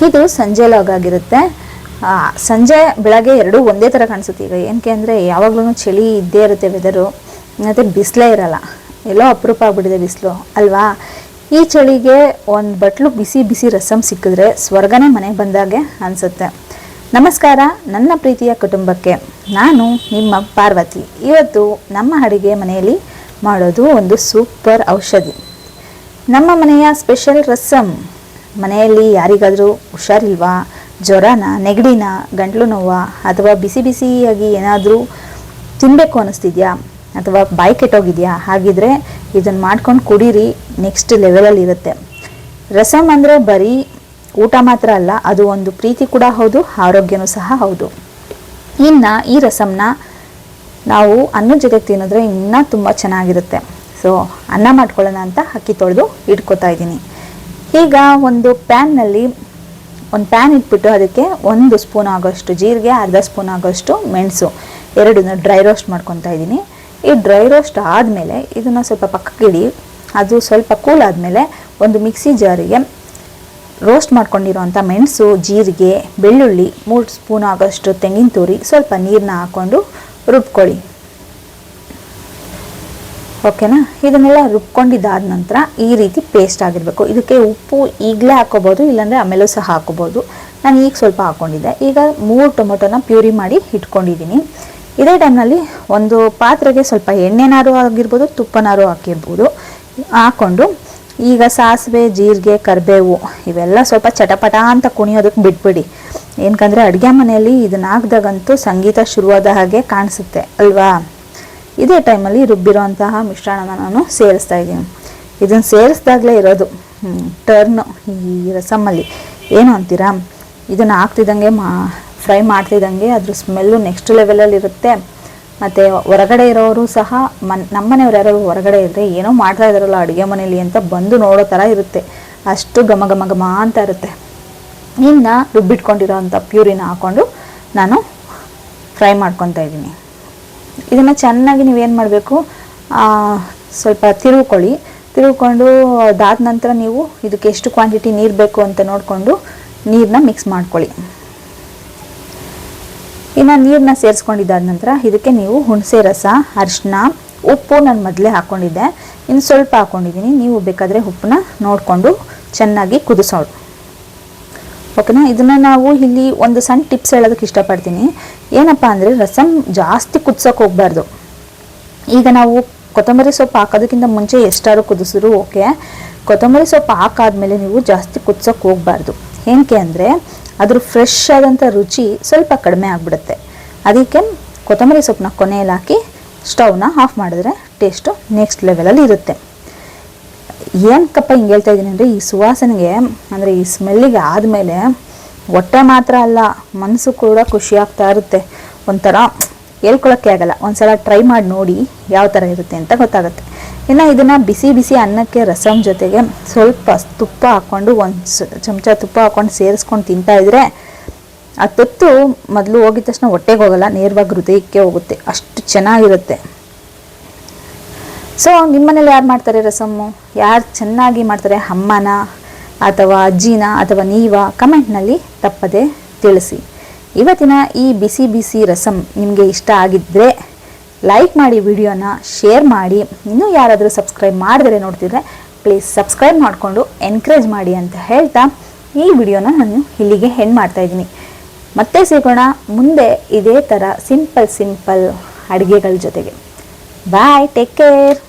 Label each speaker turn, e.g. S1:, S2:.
S1: ಇದು ಸಂಜೆ ಲಾಗ್ ಆಗಿರುತ್ತೆ. ಸಂಜೆ ಬೆಳಗ್ಗೆ ಎರಡೂ ಒಂದೇ ಥರ ಕಾಣಿಸುತ್ತೆ. ಈಗ ಏನಕ್ಕೆ ಅಂದರೆ ಯಾವಾಗಲೂ ಚಳಿ ಇದ್ದೇ ಇರುತ್ತೆ ವೆದರು, ಮತ್ತು ಬಿಸಿಲೇ ಇರಲ್ಲ. ಎಲ್ಲೋ ಅಪರೂಪ ಆಗ್ಬಿಟ್ಟಿದೆ ಬಿಸಿಲು ಅಲ್ವಾ. ಈ ಚಳಿಗೆ ಒಂದು ಬಟ್ಲು ಬಿಸಿ ಬಿಸಿ ರಸಮ್ ಸಿಕ್ಕಿದ್ರೆ ಸ್ವರ್ಗನೇ ಮನೆಗೆ ಬಂದಾಗೆ ಅನಿಸುತ್ತೆ. ನಮಸ್ಕಾರ ನನ್ನ ಪ್ರೀತಿಯ ಕುಟುಂಬಕ್ಕೆ, ನಾನು ನಿಮ್ಮ ಪಾರ್ವತಿ. ಇವತ್ತು ನಮ್ಮ ಅಡುಗೆ ಮನೆಯಲ್ಲಿ ಮಾಡೋದು ಒಂದು ಸೂಪರ್ ಔಷಧಿ, ನಮ್ಮ ಮನೆಯ ಸ್ಪೆಷಲ್ ರಸಮ್. ಮನೆಯಲ್ಲಿ ಯಾರಿಗಾದರೂ ಹುಷಾರಿಲ್ವಾ, ಜ್ವರನ, ನೆಗಡಿನ, ಗಂಟ್ಲು ನೋವಾ, ಅಥವಾ ಬಿಸಿ ಬಿಸಿಯಾಗಿ ಏನಾದರೂ ತಿನ್ನಬೇಕು ಅನ್ನಿಸ್ತಿದ್ಯಾ, ಅಥವಾ ಬಾಯಿ ಕೆಟ್ಟೋಗಿದೆಯಾ, ಹಾಗಿದ್ರೆ ಇದನ್ನು ಮಾಡ್ಕೊಂಡು ಕುಡೀರಿ, ನೆಕ್ಸ್ಟ್ ಲೆವೆಲಲ್ಲಿ ಇರುತ್ತೆ. ರಸಮ್ ಅಂದರೆ ಬರೀ ಊಟ ಮಾತ್ರ ಅಲ್ಲ, ಅದು ಒಂದು ಪ್ರೀತಿ ಕೂಡ ಹೌದು, ಆರೋಗ್ಯನೂ ಸಹ ಹೌದು. ಇನ್ನು ಈ ರಸಮ್ನ ನಾವು ಅನ್ನದ ಜೊತೆಗೆ ತಿನ್ನಿದ್ರೆ ಇನ್ನೂ ತುಂಬ ಚೆನ್ನಾಗಿರುತ್ತೆ. ಸೊ ಅನ್ನ ಮಾಡ್ಕೊಳ್ಳೋಣ ಅಂತ ಅಕ್ಕಿ ತೊಳೆದು ಇಟ್ಕೊತಾ ಇದ್ದೀನಿ. ಈಗ ಒಂದು ಪ್ಯಾನ್ನಲ್ಲಿ ಒಂದು ಪ್ಯಾನ್ ಇಟ್ಬಿಟ್ಟು ಅದಕ್ಕೆ 1 ಸ್ಪೂನ್ ಆಗೋಷ್ಟು ಜೀರಿಗೆ, ಅರ್ಧ ಸ್ಪೂನ್ ಆಗೋಷ್ಟು ಮೆಣಸು, ಎರಡನ್ನ ಡ್ರೈ ರೋಸ್ಟ್ ಮಾಡ್ಕೊತಾ ಇದ್ದೀನಿ. ಈ ಡ್ರೈ ರೋಸ್ಟ್ ಆದಮೇಲೆ ಇದನ್ನು ಸ್ವಲ್ಪ ಪಕ್ಕಕ್ಕಿಡಿ. ಅದು ಸ್ವಲ್ಪ ಕೂಲ್ ಆದಮೇಲೆ ಒಂದು ಮಿಕ್ಸಿ ಜಾರಿಗೆ ರೋಸ್ಟ್ ಮಾಡ್ಕೊಂಡಿರೋಂಥ ಮೆಣಸು, ಜೀರಿಗೆ, ಬೆಳ್ಳುಳ್ಳಿ, 3 ಸ್ಪೂನ್ ಆಗೋಷ್ಟು ತೆಂಗಿನ ತುರಿ, ಸ್ವಲ್ಪ ನೀರನ್ನ ಹಾಕ್ಕೊಂಡು ರುಬ್ಕೊಳ್ಳಿ. ಓಕೆನಾ. ಇದನ್ನೆಲ್ಲ ರುಬ್ಕೊಂಡಿದ್ದಾದ ನಂತರ ಈ ರೀತಿ ಪೇಸ್ಟ್ ಆಗಿರಬೇಕು. ಇದಕ್ಕೆ ಉಪ್ಪು ಈಗಲೇ ಹಾಕ್ಕೋಬೋದು, ಇಲ್ಲಾಂದರೆ ಆಮೇಲೂ ಸಹ ಹಾಕ್ಕೋಬೋದು. ನಾನು ಈಗ ಸ್ವಲ್ಪ ಹಾಕ್ಕೊಂಡಿದ್ದೆ. ಈಗ 3 ಟೊಮೊಟೊನ ಪ್ಯೂರಿ ಮಾಡಿ ಇಟ್ಕೊಂಡಿದ್ದೀನಿ. ಇದೇ ಟೈಮ್ನಲ್ಲಿ ಒಂದು ಪಾತ್ರೆಗೆ ಸ್ವಲ್ಪ ಎಣ್ಣೆನಾರು ಆಗಿರ್ಬೋದು, ತುಪ್ಪನಾರು ಹಾಕಿರ್ಬೋದು, ಹಾಕ್ಕೊಂಡು ಈಗ ಸಾಸಿವೆ, ಜೀರಿಗೆ, ಕರಿಬೇವು ಇವೆಲ್ಲ ಸ್ವಲ್ಪ ಚಟಪಟ ಅಂತ ಕುಣಿಯೋದಕ್ಕೆ ಬಿಟ್ಬಿಡಿ. ಏನಕ್ಕಂದರೆ ಅಡುಗೆ ಮನೆಯಲ್ಲಿ ಇದನ್ನ ಹಾಕಿದಾಗಂತೂ ಸಂಗೀತ ಶುರುವಾದ ಹಾಗೆ ಕಾಣಿಸುತ್ತೆ ಅಲ್ವಾ. ಇದೇ ಟೈಮಲ್ಲಿ ರುಬ್ಬಿರೋಂತಹ ಮಿಶ್ರಣನ ನಾನು ಸೇರಿಸ್ತಾ ಇದ್ದೀನಿ. ಇದನ್ನು ಸೇರಿಸ್ದಾಗಲೇ ಇರೋದು ಟರ್ನು ಈ ರಸಮ್ಮಲ್ಲಿ. ಏನು ಅಂತೀರಾ, ಇದನ್ನು ಹಾಕ್ತಿದ್ದಂಗೆ ಫ್ರೈ ಮಾಡ್ತಿದ್ದಂಗೆ ಅದ್ರ ಸ್ಮೆಲ್ಲು ನೆಕ್ಸ್ಟ್ ಲೆವೆಲಲ್ಲಿ ಇರುತ್ತೆ. ಮತ್ತು ಹೊರಗಡೆ ಇರೋರು ಸಹ ನಮ್ಮನೆಯವ್ರು ಯಾರು ಹೊರಗಡೆ ಇದ್ದರೆ ಏನೋ ಮಾಡ್ತಾ ಇದ್ದಾರಲ್ಲ ಅಡುಗೆ ಮನೇಲಿ ಅಂತ ಬಂದು ನೋಡೋ ಥರ ಇರುತ್ತೆ. ಅಷ್ಟು ಘಮ ಘಮ ಘಮ ಅಂತ ಇರುತ್ತೆ. ಇನ್ನು ರುಬ್ಬಿಟ್ಕೊಂಡಿರೋ ಅಂಥ ಪ್ಯೂರಿನ ಹಾಕ್ಕೊಂಡು ನಾನು ಫ್ರೈ ಮಾಡ್ಕೊತಾ ಇದ್ದೀನಿ. ಇದನ್ನು ಚೆನ್ನಾಗಿ ನೀವೇನು ಮಾಡಬೇಕು, ಸ್ವಲ್ಪ ತಿರುವ್ಕೊಂಡು ಅದಾದ ನಂತರ ನೀವು ಇದಕ್ಕೆ ಎಷ್ಟು ಕ್ವಾಂಟಿಟಿ ನೀರು ಬೇಕು ಅಂತ ನೋಡಿಕೊಂಡು ನೀರನ್ನ ಮಿಕ್ಸ್ ಮಾಡ್ಕೊಳ್ಳಿ. ಇನ್ನು ನೀರನ್ನ ಸೇರಿಸ್ಕೊಂಡಿದ್ದಾದ ನಂತರ ಇದಕ್ಕೆ ನೀವು ಹುಣಸೆ ರಸ, ಅರಿಶಿನ, ಉಪ್ಪು ನಾನು ಮೊದಲೇ ಹಾಕ್ಕೊಂಡಿದ್ದೆ, ಇನ್ನು ಸ್ವಲ್ಪ ಹಾಕ್ಕೊಂಡಿದ್ದೀನಿ. ನೀವು ಬೇಕಾದರೆ ಉಪ್ಪನ್ನ ನೋಡಿಕೊಂಡು ಚೆನ್ನಾಗಿ ಕುದಿಸೋದು. ಓಕೆನಾ. ಇದನ್ನು ನಾವು ಇಲ್ಲಿ ಒಂದು ಸಣ್ಣ ಟಿಪ್ಸ್ ಹೇಳೋದಕ್ಕೆ ಇಷ್ಟಪಡ್ತೀನಿ. ಏನಪ್ಪ ಅಂದರೆ ರಸಮ್ ಜಾಸ್ತಿ ಕುದಿಸೋಕೆ ಹೋಗಬಾರ್ದು. ಈಗ ನಾವು ಕೊತ್ತಂಬರಿ ಸೊಪ್ಪು ಹಾಕೋದಕ್ಕಿಂತ ಮುಂಚೆ ಎಷ್ಟಾದ್ರು ಕುದಿಸಿದ್ರು ಓಕೆ. ಕೊತ್ತಂಬರಿ ಸೊಪ್ಪು ಹಾಕಾದ್ಮೇಲೆ ನೀವು ಜಾಸ್ತಿ ಕುದಿಸೋಕೆ ಹೋಗಬಾರ್ದು. ಏನಕ್ಕೆ ಅಂದರೆ ಅದ್ರ ಫ್ರೆಶ್ ಆದಂಥ ರುಚಿ ಸ್ವಲ್ಪ ಕಡಿಮೆ ಆಗಿಬಿಡುತ್ತೆ. ಅದಕ್ಕೆ ಕೊತ್ತಂಬರಿ ಸೊಪ್ಪನ್ನ ಕೊನೆಯಲ್ಲಿ ಹಾಕಿ ಸ್ಟವ್ನ ಆಫ್ ಮಾಡಿದ್ರೆ ಟೇಸ್ಟು ನೆಕ್ಸ್ಟ್ ಲೆವೆಲಲ್ಲಿ ಇರುತ್ತೆ. ಏನಕ್ಕಪ್ಪ ಹಿಂಗೆ ಹೇಳ್ತಾ ಇದ್ದೀನಿ ಅಂದರೆ ಈ ಸುವಾಸನೆಗೆ, ಅಂದರೆ ಈ ಸ್ಮೆಲ್ಲಿಗೆ ಆದಮೇಲೆ ಹೊಟ್ಟೆ ಮಾತ್ರ ಅಲ್ಲ, ಮನಸ್ಸು ಕೂಡ ಖುಷಿ ಆಗ್ತಾ ಇರುತ್ತೆ. ಒಂಥರ ಹೇಳ್ಕೊಳಕ್ಕೆ ಆಗಲ್ಲ. ಒಂದ್ಸಲ ಟ್ರೈ ಮಾಡಿ ನೋಡಿ ಯಾವ ಥರ ಇರುತ್ತೆ ಅಂತ ಗೊತ್ತಾಗುತ್ತೆ. ಇನ್ನು ಇದನ್ನು ಬಿಸಿ ಬಿಸಿ ಅನ್ನಕ್ಕೆ ರಸಮ್ ಜೊತೆಗೆ ಸ್ವಲ್ಪ ತುಪ್ಪ ಹಾಕ್ಕೊಂಡು, ಒಂದು ಚಮಚ ತುಪ್ಪ ಹಾಕ್ಕೊಂಡು ಸೇರಿಸ್ಕೊಂಡು ತಿಂತಾಯಿದ್ರೆ ಆ ತುತ್ತು ಮೊದಲು ಹೋಗಿದ ತಕ್ಷಣ ಹೊಟ್ಟೆಗೆ ಹೋಗಲ್ಲ, ನೇರವಾಗಿ ಹೃದಯಕ್ಕೆ ಹೋಗುತ್ತೆ. ಅಷ್ಟು ಚೆನ್ನಾಗಿರುತ್ತೆ. ಸೊ ನಿಮ್ಮ ಮನೇಲಿ ಯಾರು ಮಾಡ್ತಾರೆ ರಸಮ್ಮು, ಯಾರು ಚೆನ್ನಾಗಿ ಮಾಡ್ತಾರೆ, ಅಮ್ಮನ ಅಥವಾ ಅಜ್ಜಿನ ಅಥವಾ ನೀವಾ, ಕಮೆಂಟ್ನಲ್ಲಿ ತಪ್ಪದೆ ತಿಳಿಸಿ. ಇವತ್ತಿನ ಈ ಬಿಸಿ ಬಿಸಿ ರಸಮ್ ನಿಮಗೆ ಇಷ್ಟ ಆಗಿದ್ದರೆ ಲೈಕ್ ಮಾಡಿ, ವಿಡಿಯೋನ ಶೇರ್ ಮಾಡಿ. ಇನ್ನೂ ಯಾರಾದರೂ ಸಬ್ಸ್ಕ್ರೈಬ್ ಮಾಡಿದ್ರೆ ನೋಡ್ತಿದ್ರೆ ಪ್ಲೀಸ್ ಸಬ್ಸ್ಕ್ರೈಬ್ ಮಾಡಿಕೊಂಡು ಎನ್ಕರೇಜ್ ಮಾಡಿ ಅಂತ ಹೇಳ್ತಾ ಈ ವಿಡಿಯೋನ ನಾನು ಇಲ್ಲಿಗೆ ಎಂಡ್ ಮಾಡ್ತಾಯಿದ್ದೀನಿ. ಮತ್ತೆ ಸಿಗೋಣ ಮುಂದೆ ಇದೇ ಥರ ಸಿಂಪಲ್ ಅಡುಗೆಗಳ ಜೊತೆಗೆ. ಬಾಯ್, ಟೇಕ್ ಕೇರ್.